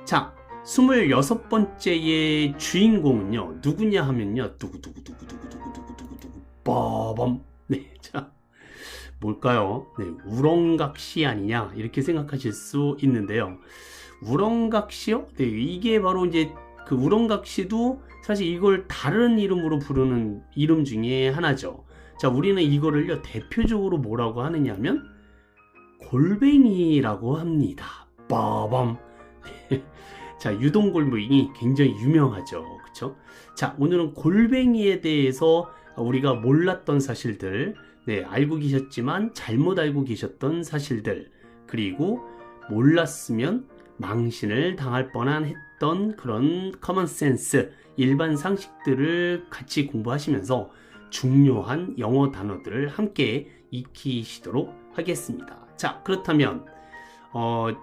자, 26번째의 주인공은요, 누구냐 하면요, 두구두구두구두구두구두구두구, 빠밤. 네, 자, 뭘까요? 네, 우렁각시 아니냐, 이렇게 생각하실 수 있는데요. 우렁각시요? 네, 이게 바로 이제 그 우렁각시도 사실 이걸 다른 이름으로 부르는 이름 중에 하나죠. 자, 우리는 이거를요, 대표적으로 뭐라고 하느냐 하면, 골뱅이라고 합니다. 빠밤. 자, 유동골뱅이 굉장히 유명하죠. 그쵸? 자, 오늘은 골뱅이에 대해서 우리가 몰랐던 사실들, 네, 알고 계셨지만 잘못 알고 계셨던 사실들, 그리고 몰랐으면 망신을 당할 뻔한 했던 그런 커먼센스, 일반 상식들을 같이 공부하시면서 중요한 영어 단어들을 함께 익히시도록 하겠습니다. 자, 그렇다면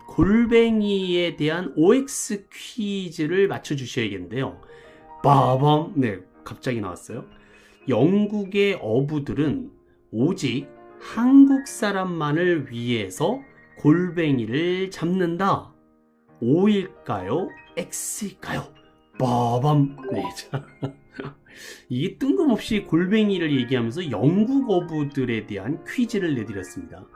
골뱅이에 대한 OX 퀴즈를 맞춰주셔야겠는데요. 빠밤. 네, 갑자기 나왔어요. 영국의 어부들은 오직 한국 사람만을 위해서 골뱅이를 잡는다. O일까요? X일까요? 빠밤. 네, 자. 이게 뜬금없이 골뱅이를 얘기하면서 영국 어부들에 대한 퀴즈를 내드렸습니다.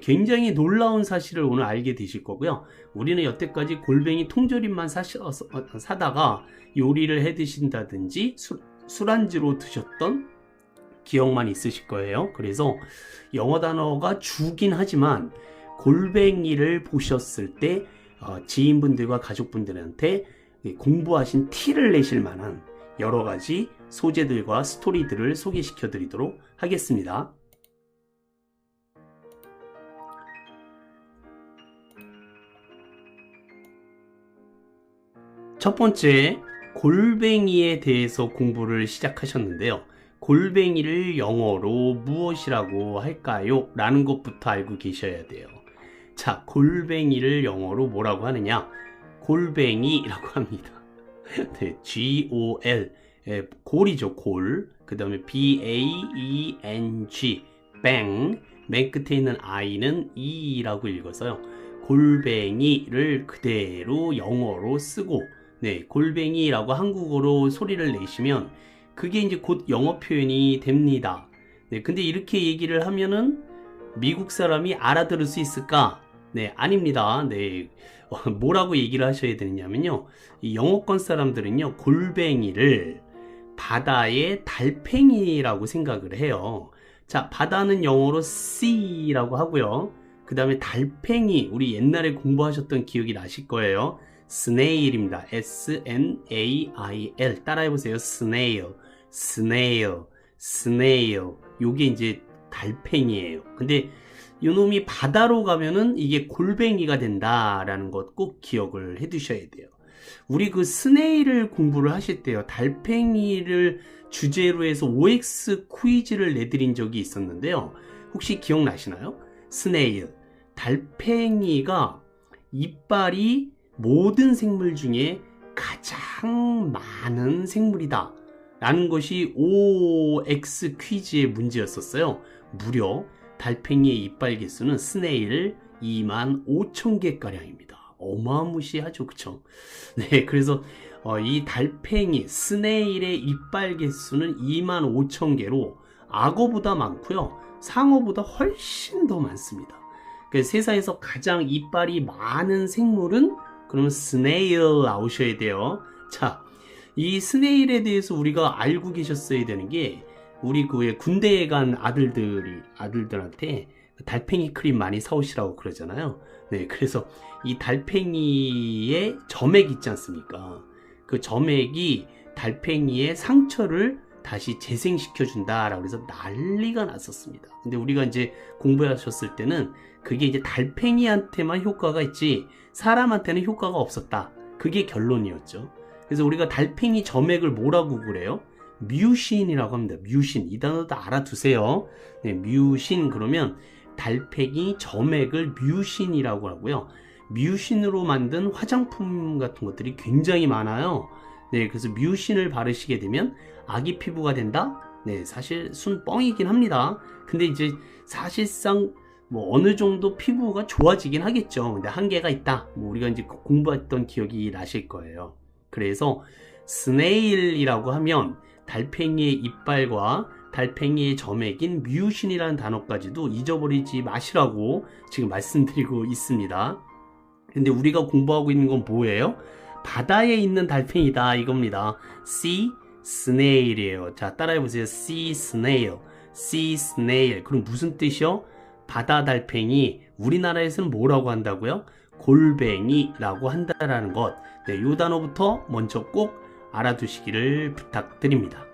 굉장히 놀라운 사실을 오늘 알게 되실 거고요. 우리는 여태까지 골뱅이 통조림만 사다가 요리를 해 드신다든지 술안주로 드셨던 기억만 있으실 거예요. 그래서 영어 단어가 주긴 하지만 골뱅이를 보셨을 때 지인분들과 가족분들한테 공부하신 티를 내실 만한 여러 가지 소재들과 스토리들을 소개시켜 드리도록 하겠습니다. 첫 번째, 골뱅이에 대해서 공부를 시작하셨는데요. 골뱅이를 영어로 무엇이라고 할까요? 라는 것부터 알고 계셔야 돼요. 자, 골뱅이를 영어로 뭐라고 하느냐? 골뱅이라고 합니다. 네, G-O-L, 골이죠, 골. 그 다음에 B-A-E-N-G, 뱅. 맨 끝에 있는 I는 E라고 읽어서요. 골뱅이를 그대로 영어로 쓰고, 네, 골뱅이라고 한국어로 소리를 내시면 그게 이제 곧 영어 표현이 됩니다. 네, 근데 이렇게 얘기를 하면은 미국 사람이 알아들을 수 있을까? 네, 아닙니다. 네, 뭐라고 얘기를 하셔야 되냐면요. 이 영어권 사람들은요, 골뱅이를 바다의 달팽이라고 생각을 해요. 자, 바다는 영어로 sea라고 하고요. 그 다음에 달팽이, 우리 옛날에 공부하셨던 기억이 나실 거예요. snail입니다. S-N-A-I-L. 따라해보세요. snail, snail, snail. 요게 이제 달팽이에요. 근데 요놈이 바다로 가면은 이게 골뱅이가 된다라는 것 꼭 기억을 해 두셔야 돼요. 우리 그 스네일을 공부를 하실 때요, 달팽이를 주제로 해서 OX 퀴즈를 내드린 적이 있었는데요. 혹시 기억나시나요? 스네일, 달팽이가 이빨이 모든 생물 중에 가장 많은 생물이다 라는 것이 OX 퀴즈의 문제였었어요. 무려 달팽이의 이빨 개수는 스네일 25,000개가량입니다. 어마무시하죠, 그쵸? 네, 그래서 이 달팽이, 스네일의 이빨 개수는 25,000개로 악어보다 많고요, 상어보다 훨씬 더 많습니다. 그래서 세상에서 가장 이빨이 많은 생물은 그러면 스네일 나오셔야 돼요. 자, 이 스네일에 대해서 우리가 알고 계셨어야 되는 게, 우리 그 군대에 간 아들들한테 달팽이 크림 많이 사오시라고 그러잖아요. 네, 그래서 이 달팽이의 점액 있지 않습니까? 그 점액이 달팽이의 상처를 다시 재생시켜 준다라고 해서 난리가 났었습니다. 근데 우리가 이제 공부하셨을 때는 그게 이제 달팽이한테만 효과가 있지 사람한테는 효과가 없었다. 그게 결론이었죠. 그래서 우리가 달팽이 점액을 뭐라고 그래요? 뮤신이라고 합니다. 뮤신. 이 단어도 알아두세요. 네, 뮤신. 그러면 달팽이 점액을 뮤신이라고 하고요. 뮤신으로 만든 화장품 같은 것들이 굉장히 많아요. 네, 그래서 뮤신을 바르시게 되면 아기 피부가 된다? 네, 사실 순 뻥이긴 합니다. 근데 이제 사실상 뭐 어느 정도 피부가 좋아지긴 하겠죠. 근데 한계가 있다. 뭐 우리가 이제 공부했던 기억이 나실 거예요. 그래서 스네일이라고 하면 달팽이의 이빨과 달팽이의 점액인 뮤신이라는 단어까지도 잊어버리지 마시라고 지금 말씀드리고 있습니다. 근데 우리가 공부하고 있는 건 뭐예요? 바다에 있는 달팽이다 이겁니다. Sea Snail이에요. 자, 따라해보세요. Sea Snail. Sea Snail. 그럼 무슨 뜻이요? 바다 달팽이. 우리나라에서는 뭐라고 한다고요? 골뱅이라고 한다라는 것. 네, 이 단어부터 먼저 꼭 알아두시기를 부탁드립니다.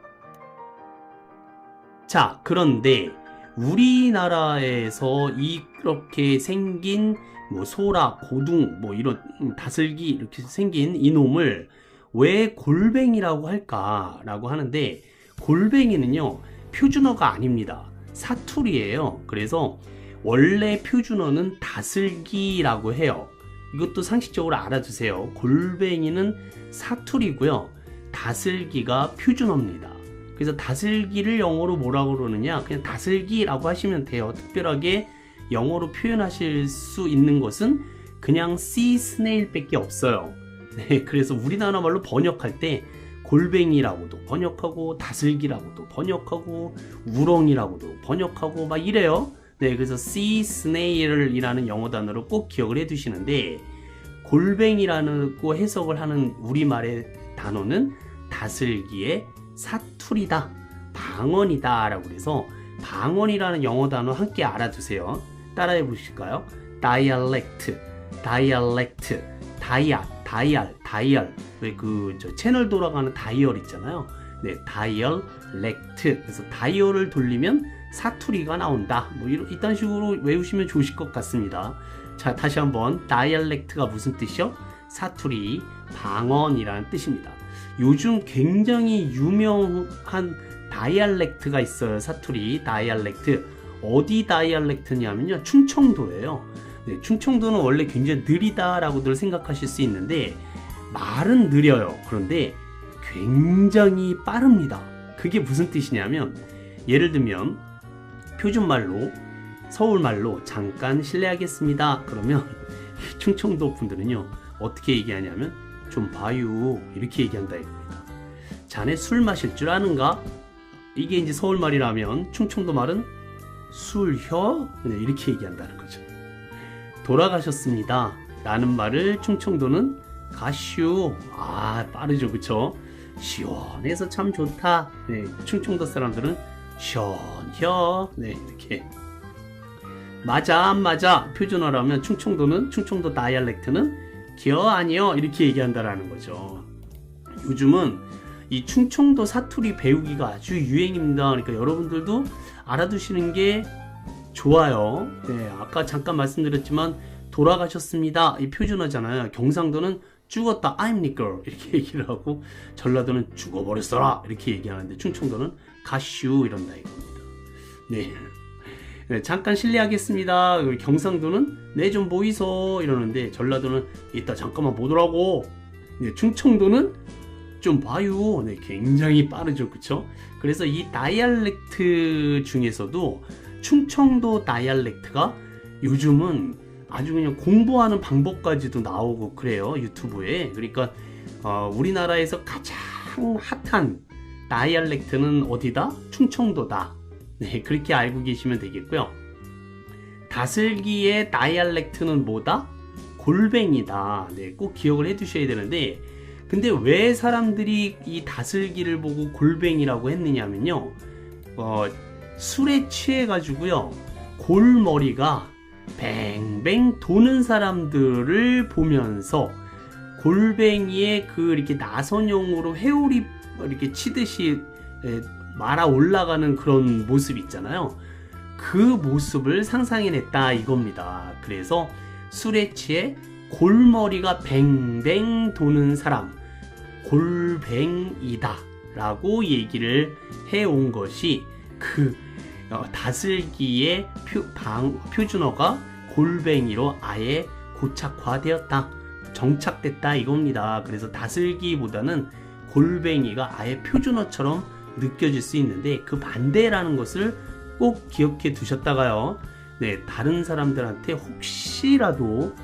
자, 그런데 우리나라에서 이렇게 생긴 뭐 소라, 고둥, 뭐 이런 다슬기 이렇게 생긴 이놈을 왜 골뱅이라고 할까라고 하는데, 골뱅이는요 표준어가 아닙니다. 사투리예요. 그래서 원래 표준어는 다슬기라고 해요. 이것도 상식적으로 알아두세요. 골뱅이는 사투리고요, 다슬기가 표준어입니다. 그래서 다슬기를 영어로 뭐라고 그러느냐, 그냥 다슬기라고 하시면 돼요. 특별하게 영어로 표현하실 수 있는 것은 그냥 sea snail 밖에 없어요. 네, 그래서 우리나라 말로 번역할 때 골뱅이라고도 번역하고 다슬기라고도 번역하고 우렁이라고도 번역하고 막 이래요. 네, 그래서 sea snail이라는 영어 단어를 꼭 기억을 해 두시는데, 골뱅이라고 해석을 하는 우리말의 단어는 다슬기의 사투리다, 방언이다 라고 해서 방언이라는 영어 단어 함께 알아두세요. 따라해 보실까요? dialect, dialect, 다이얼. 왜 그 채널 돌아가는 다이얼 있잖아요. 네, dialect. 그래서 다이얼을 돌리면 사투리가 나온다. 뭐 이런 식으로 외우시면 좋으실 것 같습니다. 자, 다시 한번 dialect가 무슨 뜻이요? 사투리, 방언이라는 뜻입니다. 요즘 굉장히 유명한 다이알렉트가 있어요. 사투리 다이알렉트. 어디 다이알렉트냐면요, 충청도예요. 네, 충청도는 원래 굉장히 느리다라고들 생각하실 수 있는데 말은 느려요. 그런데 굉장히 빠릅니다. 그게 무슨 뜻이냐면, 예를 들면 표준말로, 서울말로 잠깐 실례하겠습니다 그러면 충청도 분들은요 어떻게 얘기하냐면, 좀 봐요 이렇게 얘기한다 이겁니다. 자네 술 마실 줄 아는가? 이게 이제 서울말이라면 충청도 말은 술혀? 이렇게 얘기한다는 거죠. 돌아가셨습니다 라는 말을 충청도는 가슈. 아, 빠르죠, 그쵸? 시원해서 참 좋다. 네, 충청도 사람들은 시원혀. 네, 이렇게. 맞아 안 맞아 표준어라면 충청도 다이알렉트는 기어 아니요 이렇게 얘기한다라는 거죠. 요즘은 이 충청도 사투리 배우기가 아주 유행입니다. 그러니까 여러분들도 알아두시는 게 좋아요. 네, 아까 잠깐 말씀드렸지만 돌아가셨습니다 이 표준어잖아요. 경상도는 죽었다 아입니까 이렇게 얘기를 하고, 전라도는 죽어버렸어라 이렇게 얘기하는데 충청도는 가슈 이런다 이겁니다. 네. 네, 잠깐 실례하겠습니다. 경상도는 네 좀 보이소 이러는데, 전라도는 이따 잠깐만 보더라고. 네, 충청도는 좀 봐요. 네, 굉장히 빠르죠, 그쵸? 그래서 이 다이알렉트 중에서도 충청도 다이알렉트가 요즘은 아주 그냥 공부하는 방법까지도 나오고 그래요, 유튜브에. 그러니까 우리나라에서 가장 핫한 다이알렉트는 어디다? 충청도다. 네, 그렇게 알고 계시면 되겠고요. 다슬기의 다이알렉트는 뭐다? 골뱅이다. 네, 꼭 기억을 해 두셔야 되는데, 근데 왜 사람들이 이 다슬기를 보고 골뱅이라고 했느냐면요, 술에 취해 가지고요 골머리가 뱅뱅 도는 사람들을 보면서 골뱅이의 그 이렇게 나선형으로 회오리 이렇게 치듯이 말아 올라가는 그런 모습 있잖아요. 그 모습을 상상해냈다 이겁니다. 그래서 술에 취해 골머리가 뱅뱅 도는 사람, 골뱅이다 라고 얘기를 해온 것이 그 다슬기의 표준어가 골뱅이로 아예 고착화되었다, 정착됐다 이겁니다. 그래서 다슬기보다는 골뱅이가 아예 표준어처럼 느껴질 수 있는데, 그 반대라는 것을 꼭 기억해 두셨다가요, 네, 다른 사람들한테 혹시라도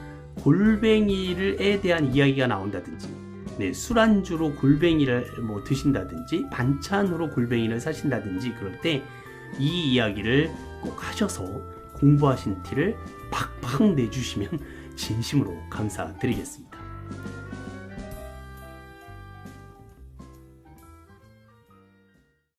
골뱅이에 대한 이야기가 나온다든지, 네, 술안주로 골뱅이를 뭐 드신다든지, 반찬으로 골뱅이를 사신다든지, 그럴 때 이 이야기를 꼭 하셔서 공부하신 티를 팍팍 내주시면 진심으로 감사드리겠습니다.